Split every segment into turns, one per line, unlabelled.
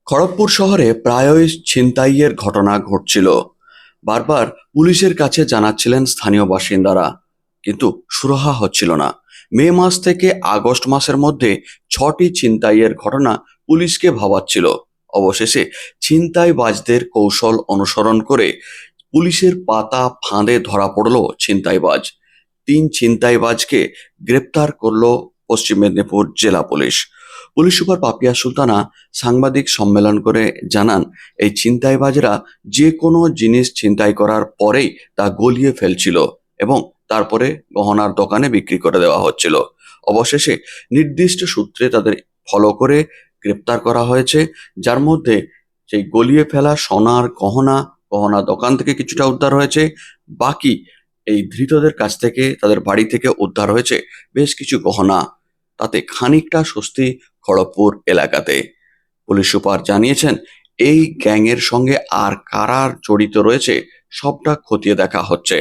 খড়গপুর শহরে প্রায়ই ছিনতাইয়ের ঘটনা ঘটছিল। বারবার পুলিশের কাছে জানাচ্ছিলেন স্থানীয় বাসিন্দারা, কিন্তু সুরাহা হচ্ছিল না। মে মাস থেকে আগস্ট মাসের মধ্যে 6টি ছিনতাইয়ের ঘটনা পুলিশকে ভাবাচ্ছিল। অবশেষে ছিনতাইবাজদের কৌশল অনুসরণ করে পুলিশের পাতা ফাঁদে ধরা পড়ল ছিনতাইবাজ। 3 ছিনতাইবাজকে গ্রেপ্তার করল পশ্চিম মেদিনীপুর জেলা police. Police super Papiya Sultana সাংবাদিক সম্মেলন করে জানান, এই ছিনতাইবাজরা যে কোনো জিনিস ছিনতাই করার পরেই তা গলিয়ে ফেলছিল এবং তারপরে গহনার দোকানে বিক্রি করে দেওয়া হচ্ছিল। অবশেষে নির্দিষ্ট সূত্রে তাদের ফলো করে গ্রেপ্তার করা হয়েছে, যার মধ্যে সেই গলিয়ে ফেলা সোনার গহনা, গহনা দোকান থেকে কিছুটা উদ্ধার হয়েছে। বাকি এই ধৃতদের কাছ থেকে, তাদের বাড়ি থেকে উদ্ধার হয়েছে বেশ কিছু গহনা। তাতে খানিকটা স্বস্তি খড়গপুর এলাকাতে। পুলিশ সুপার জানিয়েছেন, এই গ্যাংয়ের সঙ্গে আর কারা জড়িত রয়েছে সবটা খতিয়ে দেখা হচ্ছে।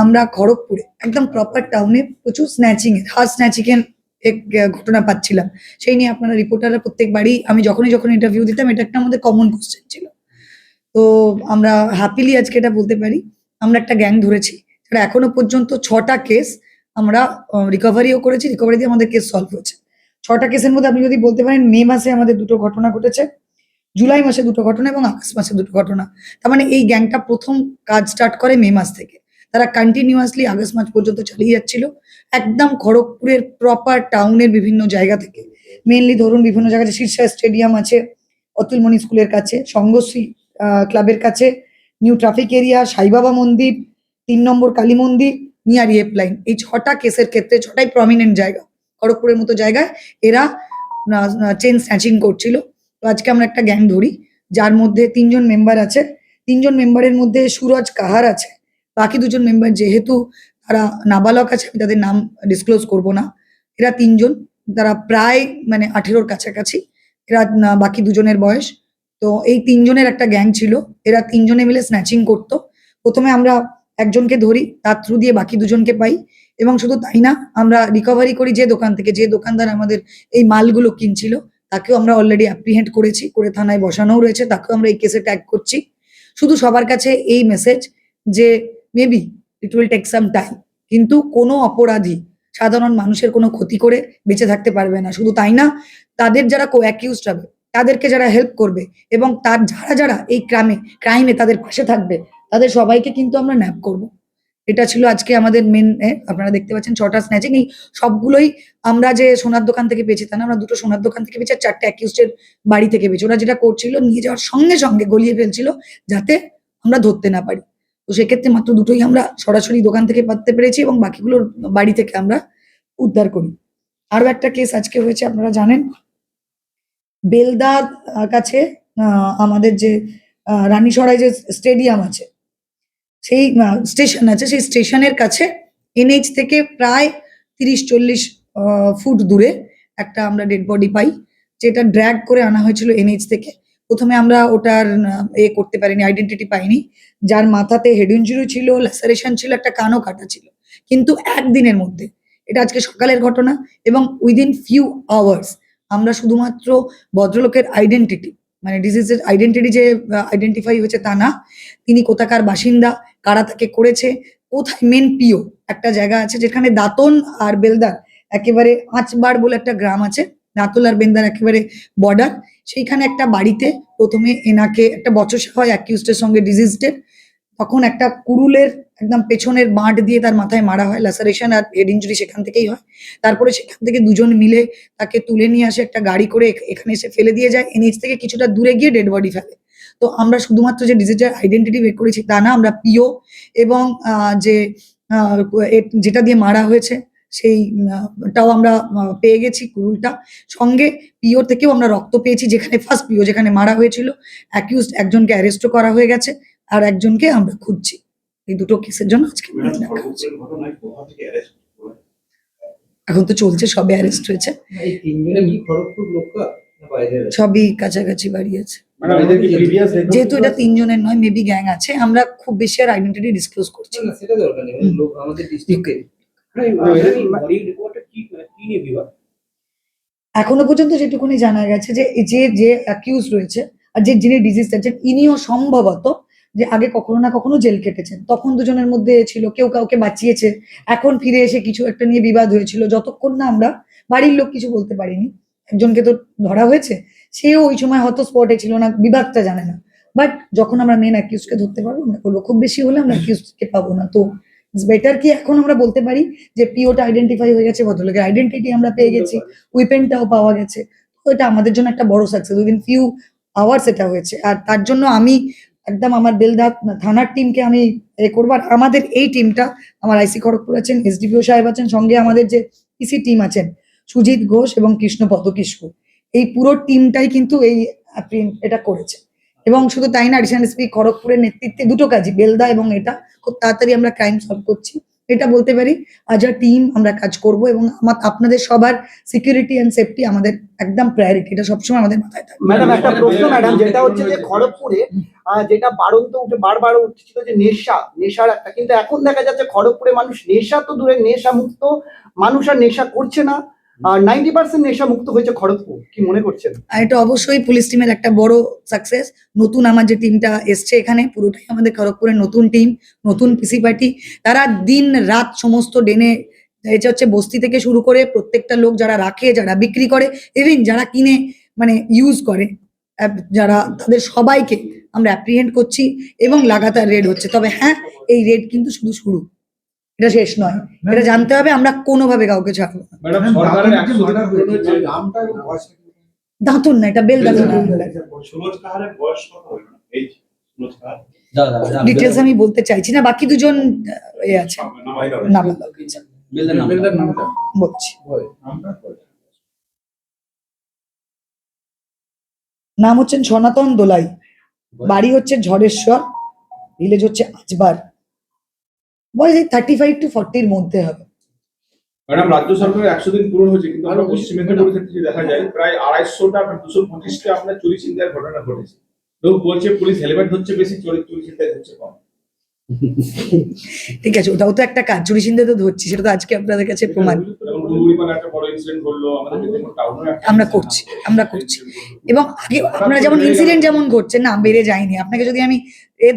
আমরা খড়গপুরে একদম প্রপার টাউনে প্রচুর স্ন্যাচিং এর হার স্ন্যাচিং এর এক ঘটনা পাচ্ছিলাম। সেই নিয়ে আপনারা রিপোর্টাররা প্রত্যেকবারই আমি যখন ইন্টারভিউ দিতাম, এটা একটা আমাদের কমন কোশ্চেন ছিল। তো আমরা হ্যাপিলি আজকে এটা বলতে পারি, আমরা একটা গ্যাং ধরেছি যারা এখনো পর্যন্ত 6টা কেস আমরা রিকভারিও করেছি, রিকভারি দিয়ে আমাদের কেস সলভ হয়েছে। 6টা কেসের মধ্যে আপনি যদি বলতে পারেন, মে মাসে আমাদের 2টো ঘটনা ঘটেছে, জুলাই মাসে 2টো ঘটনা এবং আগস্ট মাসে 2টো ঘটনা। তার মানে এই গ্যাংটা প্রথম কাজ স্টার্ট করে মে মাস থেকে, তারা কন্টিনিউয়াসলি আগস্ট মাস পর্যন্ত চালিয়ে যাচ্ছিল। একদম খড়গপুরের প্রপার টাউনের বিভিন্ন জায়গা থেকে, মেনলি ধরুন বিভিন্ন জায়গায় শীর্ষা স্টেডিয়াম আছে, অতুলমণি স্কুলের কাছে, সঙ্গশ্রী ক্লাবের কাছে, নিউ ট্রাফিক এরিয়া, সাইবাবা মন্দির, 3 নম্বর কালী মন্দির, নিয়ার রেপ লাইন, এই 6টা কেসের ক্ষেত্রে 6টাই প্রমিনেন্ট জায়গা, খড়গপুরের মতো জায়গায় এরা চেন স্ন্যাচিং করছিল। তো আজকে আমরা একটা গ্যাং ধরি, যার মধ্যে 3জন মেম্বার আছে। 3জন মেম্বারের মধ্যে সুরজ কাহার আছে। বাকি 2জন মেম্বার যেহেতু তারা নাবালক আছে, আমি তাদের নাম ডিসক্লোজ করব না। এরা 3জন, তারা প্রায় মানে 18-র কাছাকাছি। এরা বাকি 2জনের বয়স। তো এই 3জনের একটা গ্যাং ছিল, এরা 3জনে মিলে স্ন্যাচিং করতো। প্রথমে আমরা একজনকে ধরি, তার থ্রু দিয়ে বাকি 2জনকে পাই, এবং শুধু তাই না, আমরা রিকভারি করি যে দোকান থেকে, যে দোকানদার আমাদের এই মালগুলো কিনছিল, তাকেও আমরা অলরেডি অ্যাপ্রিহেন্ড করেছি, করে থানায় বসানোও রয়েছে, তাকেও আমরা এই কেসে ট্যাগ করছি। শুধু সবার কাছে এই মেসেজ যে maybe it will take some time, কিন্তু কোনো অপরাধী সাধারণ মানুষের কোনো ক্ষতি করে বেঁচে থাকতে পারবে না। শুধু তাই না, তাদের যারা কো অ্যাকিউজড হবে, তাদেরকে যারা হেল্প করবে এবং তার যারা এই ক্রাইমে তাদের পাশে থাকবে, তাদের সবাইকে কিন্তু আমরা ন্যাপ করব। এটা ছিল আজকে আমাদের মেন। আপনারা দেখতে পাচ্ছেন 6টা স্ন্যাচিং, এই সবগুলোই আমরা যে সোনার দোকান থেকে পেয়েছি তা না, আমরা 2টো সোনার দোকান থেকে পেয়েছি আর 4টে অ্যাকিউজডের বাড়ি থেকে পেয়েছি। ওরা যেটা করছিল, নিয়ে যাওয়ার সঙ্গে সঙ্গে গলিয়ে ফেলছিল যাতে আমরা ধরতে না পারি। তো সেক্ষেত্রে মাত্র 2টোই আমরা সরাসরি দোকান থেকে পাততে পেরেছি এবং বাকিগুলোর বাড়ি থেকে আমরা উদ্ধার করি। আরো একটা কেস আজকে হয়েছে, আপনারা জানেন, বেলদার কাছে আমাদের যে রানীসরাই যে স্টেডিয়াম আছে, সেই স্টেশন আছে, সেই স্টেশনের কাছে এনএইচ থেকে প্রায় 30-40 ফুট দূরে একটা আমরা ডেড বডি পাই, যেটা ড্র্যাগ করে আনা হয়েছিল এনএইচ থেকে। প্রথমে আমরা ওটার করতে পারিনি, আইডেন্টিটি পাইনি। যার মাথাতে হেড ইঞ্জুরি ছিল, ল্যাসারেশন ছিল, একটা কানও কাটা ছিল। কিন্তু একদিনের মধ্যে, এটা আজকে সকালের ঘটনা, এবং উইদিন ফিউ আওয়ার্স আমরা শুধুমাত্র ভদ্রলোকের আইডেন্টিটি, মানে ডিজিজের আইডেন্টিটি যে আইডেন্টিফাই হয়েছে তা না, তিনি কোথাকার বাসিন্দা, কারা তাকে করেছে, কোথায় মেন পিও একটা জায়গা আছে যেখানে দাঁতন আর বেলদার একেবারে আঁচবার বলে একটা গ্রাম আছে, দাঁতল আর বেলদার একেবারে বর্ডার, সেইখানে একটা বাড়িতে প্রথমে এনাকে একটা বচসা হয় অ্যাকিউজডের সঙ্গে ডিজিজডের। তখন একটা কুড়ুলের একদম পেছনের বাঁট দিয়ে তার মাথায় মারা হয়, ল্যাসারেশন আর হেড ইঞ্জুরি সেখান থেকেই হয়। তারপরে সেখান থেকে 2জন মিলে তাকে তুলে নিয়ে আসে একটা গাড়ি করে, এখানে এসে ফেলে দিয়ে যায়, এনএইচ থেকে কিছুটা দূরে গিয়ে ডেড বডি ফেলে। তো আমরা শুধুমাত্র যে ডিজিটাল আইডেন্টিটি বের করেছি তা না, আমরা পিও এবং যে যেটা দিয়ে মারা হয়েছে সেইটাও আমরা পেয়ে গেছি, কুড়ুলটা। সঙ্গে পিও থেকেও আমরা রক্ত পেয়েছি, যেখানে ফার্স্ট পিও যেখানে মারা হয়েছিল। অ্যাকিউজড একজনকে অ্যারেস্টও করা হয়ে গেছে, আর একজনকে আমরা খুঁজছি। এই 2টো কেসের জন্য আজকে দেখা হচ্ছে। এখন তো চলছে, সবে অ্যারেস্ট হয়েছে, সবই কাছাকাছি বাড়ি আছে। যেহেতু এটা 3জনের নয়, মেবি গ্যাং আছে, আমরা খুব বেশি আর আইডেন্টিটি ডিসক্লোজ করছি না।
সেটা দরকার নেই, লোক আমাদের ডিস্ট্রিক্টে
এখনো পর্যন্ত যেটুকুনি জানা গেছে যে যে যে অ্যাকিউজ রয়েছে আর যে যিনি ডিজিজ আছেন ইনিও সম্ভবত যে আগে কখনো না কখনো জেল কেটেছেন, তখন দুজনের মধ্যে ছিল, কেউ কাউকে বাঁচিয়েছে, এখন ফিরে এসে কিছু একটা নিয়ে বিবাদ হয়েছিল, যতক্ষণ না আমরা বাড়ির লোক কিছু বলতে পারিনি। একজনকে তো ধরা হয়েছে, সেও ওই সময় হয়তো স্পটে ছিল না, বিভাগটা জানে না। বাট যখন আমরা মেন অ্যাকিউজকে ধরতে পারবো আমরা করবো, খুব বেশি হলে আমরা অ্যাকিউজকে পাবো না। তো বেটার কি এখন আমরা বলতে পারি যে পিওটা আইডেন্টিফাই হয়ে গেছে, ভদ্রলোকের আইডেন্টিটি আমরা পেয়ে গেছি, উইপেনটাও পাওয়া গেছে। তো এটা আমাদের জন্য একটা বড় সাকসেস, উইদিন ফিউ আওয়ার্স এটা হয়েছে। আর তার জন্য আমি একদম আমার বেলদা থানার টিমকে আমি করবো। আর আমাদের এই টিমটা, আমার আইসি খড়গপুর আছেন, এসডিপিও সাহেব আছেন, সঙ্গে আমাদের যে পিসি টিম আছেন সুজিত ঘোষ এবং কৃষ্ণপদ কিশোর, এই পুরো টিমটাই কিন্তু এই এটা করেছে। এবং শুধু তাই না, অ্যাডিশনাল এসপি খড়গপুরের নেতৃত্বে দুটো কাজই, বেলদা এবং এটা, খুব তাড়াতাড়ি আমরা ক্রাইম সলভ করছি। এটা বলতে পারি আজ আ টিম আমরা কাজ করব, এবং আপনাদের সবার সিকিউরিটি এন্ড সেফটি আমাদের একদম প্রায়োরিটি, এটা সবসময় আমাদের মাথায় থাকবে।
ম্যাডাম একটা প্রশ্ন ম্যাডাম, যেটা হচ্ছে যে খড়গপুরে যেটা বারন্ত উঠে বারবার উঠছিল যে নেশার একটা, কিন্তু এখন দেখা যাচ্ছে খড়গপুরে মানুষ নেশা তো দূরে, নেশা মুক্ত মানুষ আর নেশা করছে না, 90% নেশা মুক্ত হয়েছে খড়গপুর, কি মনে করছেন?
এটা অবশ্যই পুলিশ টিমের একটা বড় সাকসেস। নতুন আমার যে টিমটা এসছে এখানে, পুরোটাই আমাদের খড়গপুরের নতুন টিম, নতুন পিসি পার্টি। তারা দিন রাত সমস্ত ডেনে, এটা হচ্ছে বস্তি থেকে শুরু করে প্রত্যেকটা লোক যারা রাখে, যারা বিক্রি করে, ইভেন যারা কিনে মানে ইউজ করে, যারা, তাদের সবাইকে আমরা অ্যাপ্রিহেন্ড করছি এবং লাগাতার রেড হচ্ছে। তবে হ্যাঁ, এই রেড কিন্তু শুধু শুরু, এটা শেষ নয়, এটা জানতে হবে। আমরা কোনোভাবে কাউকে ছাড়বো না।
ম্যাডাম সরকারের 100 দিন পূরণ হয়েছে, নামটা এবং বয়স
দাঁতুন না, এটা বেলদা থানা।
সুরজ কাহারের বয়স কত হলো? এই সুরজ কাহার
ডিটেলস আমি বলতে চাইছি না, বাকি দুজন আছে না,
বিলদার নামটা
বলছি।
নামটা
নাম হচ্ছেন সনাতন দোলাই, বাড়ি হচ্ছে ঝড়েশ্বর, ভিলেজ হচ্ছে আজবার, বয়স 35 to 40 মধ্যে হবে।
ম্যাডাম রাজ্য সরকারের 100 দিন পূরণ হয়েছে, কিন্তু আমরা পশ্চিম মেদিনীপুরের ক্ষেত্রে দেখা যায় প্রায় 250টা আপনার 225টা আপনার চুরি ছিনতাইয়ের ঘটনা ঘটেছে। লোক বলছে পুলিশ হেলমেট হচ্ছে বেশি, চুরি ছিনতাই হচ্ছে কম।
ঠিক আছে, ওটাও তো একটা কাজ, চুরি চিন্তাই তো ধরছি, সেটা তো আজকে আপনাদের কাছে প্রমাণ।
যেমন গুলগুড়িপাড়া একটা বড় ইনসিডেন্ট ঘটলো, আমাদের মেদিনীপুর টাউনে
আমরা করছি। এবং আগে আপনারা যেমন ইনসিডেন্ট যেমন ঘটছে না, বেড়ে যায়নি। আপনাকে যদি আমি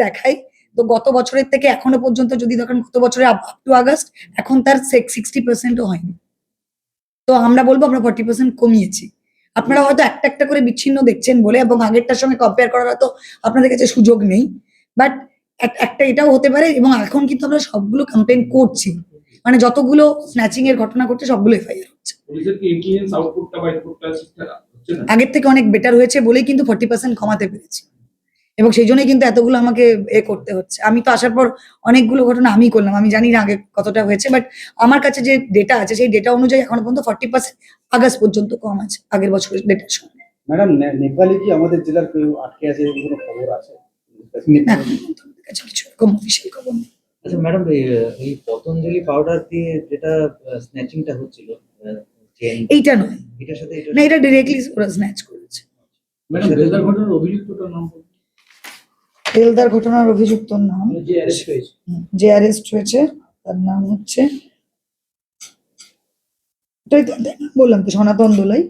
দেখাই, তো গত বছরের থেকে এখনো পর্যন্ত যদি দেখেন, গত বছরে আপ টু আগস্ট এখন তার 60%ও হয়নি। তো আমরা বলবো আমরা 40% কমিয়েছি। আপনারা হয়তো একটা একটা করে বিচ্ছিন্ন দেখছেন বলে, এবং আগেরটার সঙ্গে কম্পেয়ার করার হয়তো আপনাদের কাছে সুযোগ নেই, বাট একটা এটাও হতে পারে। এবং এখন কিন্তু আমরা সবগুলো কমপ্লেন করছি, মানে যতগুলো স্ন্যাচিং এর ঘটনা ঘটছে সবগুলো এফআইআর হচ্ছে।
পুলিশের কি ইন্টেলিজেন্স আউটপুটটা বা ইনপুটটা ঠিকঠাক হচ্ছে না?
আগের থেকে অনেক বেটার হয়েছে বলেই কিন্তু 40% কমাতে পেরেছি, এবং সেই জন্যই কিন্তু এতগুলো আমাকে করতে হচ্ছে। আমি তো আসার পর অনেকগুলো ঘটনা আমি করলাম, আমি জানি না আগে কতটা হয়েছে, বাট আমার কাছে যে ডেটা আছে সেই ডেটা অনুযায়ী এখনো পর্যন্ত 40% আগস্ট পর্যন্ত কম আছে আগের বছরের ডেটার সঙ্গে।
ম্যাডাম নেপালি কি আমাদের জেলার কেউ আটকে আছে, এরকম কোনো খবর আছে?
না, আমাদের কাছে কিছু এরকম অফিসিয়াল খবর নেই।
আচ্ছা ম্যাডাম, এই পতঞ্জলি পাউডার দিয়ে যেটা স্ন্যাচিংটা হচ্ছিল,
এইটা নয়,
এটার সাথে
না, এটা ডিরেক্টলি ওরা স্ন্যাচ করেছে।
ম্যাডাম বেলদার ঘটনার অভিযুক্তটার নাম বলুন।
বেলদার ঘটনার অভিযুক্তর নাম,
যে অ্যারেস্ট হয়েছে,
যে অ্যারেস্ট হয়েছে তার নাম হচ্ছে, এটাই তো বললাম তো, সনাতন দোলাই।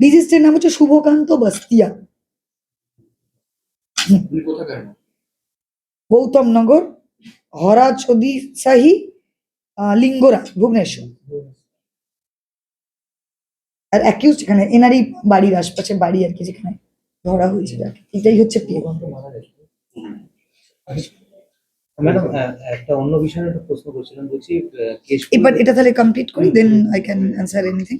ডিজিজটার নাম হচ্ছে শুভকান্ত বাস্তিয়া,
উনি কোথাকার?
গৌতম নগর, হরাচদি সাহি, লিঙ্গরাজ, ভুবনেশ্বর। আর অ্যাকিউজ এখানে এনারই বাড়ির আশপাশে বাড়ি আর কি, যেখানে ধরা হয়েছে যাকে, এটাই হচ্ছে পিও।
ম্যাডাম একটা অন্য বিষয়ে একটা প্রশ্ন করছিলাম, বলছি কেশ
এবার এটা তাহলে কমপ্লিট করি, then I can answer anything.